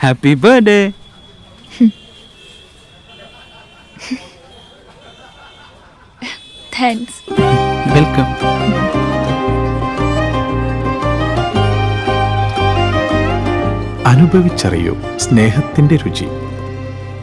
Happy birthday. Thanks. Welcome. അനുഭവിച്ചറിയൂ സ്നേഹത്തിന്റെ രുചി.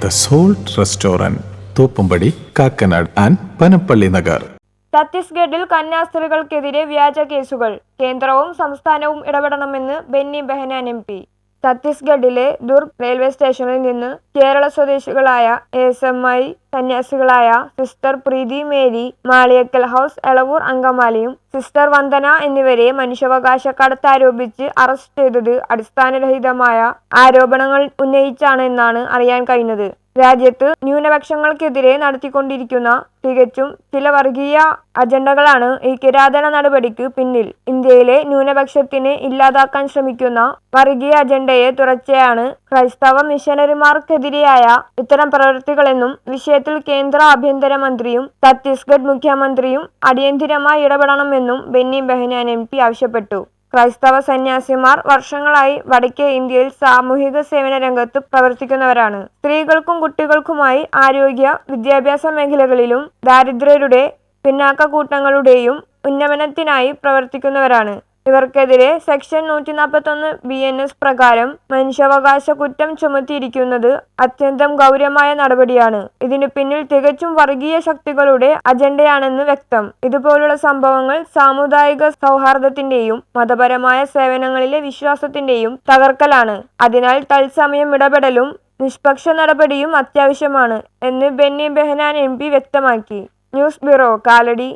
The salt restaurant, Thoppumpady, Kakkanad and Panampilly Nagar. ഛത്തീസ്ഗഡിൽ കന്യാസ്ത്രീകൾക്കെതിരെ വ്യാജ കേസുകൾ. കേന്ദ്രവും സംസ്ഥാനവും ഇടപെടണമെന്ന് ബെന്നി ബെഹനാൻ MP. ഛത്തീസ്ഗഡിലെ ദുർഗ് റെയിൽവേ സ്റ്റേഷനിൽ നിന്ന് കേരള സ്വദേശികളായ ASMI സന്യാസികളായ sister Preethi Mary, Maliyakkal house Elavoor അങ്കമാലിയും സിസ്റ്റർ വന്ദന എന്നിവരെ മനുഷ്യാവകാശ കടത്താരോപിച്ച് അറസ്റ്റ് ചെയ്തത് അടിസ്ഥാനരഹിതമായ ആരോപണങ്ങൾ ഉന്നയിച്ചാണ് എന്നാണ് അറിയാൻ കഴിഞ്ഞത്. രാജ്യത്ത് ന്യൂനപക്ഷങ്ങൾക്കെതിരെ നടത്തിക്കൊണ്ടിരിക്കുന്ന തികച്ചും ചില വർഗീയ അജണ്ടകളാണ് ഈ കിരാതന നടപടിക്ക് പിന്നിൽ. ഇന്ത്യയിലെ ന്യൂനപക്ഷത്തിനെ ഇല്ലാതാക്കാൻ ശ്രമിക്കുന്ന വർഗീയ അജണ്ടയെ തുടർച്ചയാണ് ക്രൈസ്തവ മിഷനറിമാർക്കെതിരെയായ ഇത്തരം പ്രവൃത്തികളെന്നും വിഷയത്തിൽ കേന്ദ്ര ആഭ്യന്തര മന്ത്രിയും ഛത്തീസ്ഗഡ് മുഖ്യമന്ത്രിയും അടിയന്തിരമായി ഇടപെടണമെന്നും ബെന്നി ബെഹനാൻ MP ആവശ്യപ്പെട്ടു. ക്രൈസ്തവ സന്യാസിമാർ വർഷങ്ങളായി വടക്കേ ഇന്ത്യയിൽ സാമൂഹിക സേവന രംഗത്ത് പ്രവർത്തിക്കുന്നവരാണ്. സ്ത്രീകൾക്കും കുട്ടികൾക്കുമായി ആരോഗ്യ, വിദ്യാഭ്യാസ മേഖലകളിലും ദാരിദ്ര്യരുടെ, പിന്നാക്ക കൂട്ടങ്ങളുടെയും ഉന്നമനത്തിനായി പ്രവർത്തിക്കുന്നവരാണ്. ഇവർക്കെതിരെ സെക്ഷൻ 141 BNS പ്രകാരം മനുഷ്യാവകാശ കുറ്റം ചുമത്തിയിരിക്കുന്നത് അത്യന്തം ഗൗരവമായ നടപടിയാണ്. ഇതിനു പിന്നിൽ തികച്ചും വർഗീയ ശക്തികളുടെ അജണ്ടയാണെന്ന് വ്യക്തം. ഇതുപോലുള്ള സംഭവങ്ങൾ സാമുദായിക സൗഹാർദ്ദത്തിന്റെയും മതപരമായ സേവനങ്ങളിലെ വിശ്വാസത്തിന്റെയും തകർക്കലാണ്. അതിനാൽ തത്സമയം ഇടപെടലും നിഷ്പക്ഷ നടപടിയും അത്യാവശ്യമാണ് എന്ന് ബെന്നി ബെഹനാൻ MP വ്യക്തമാക്കി. News bureau, Kalady.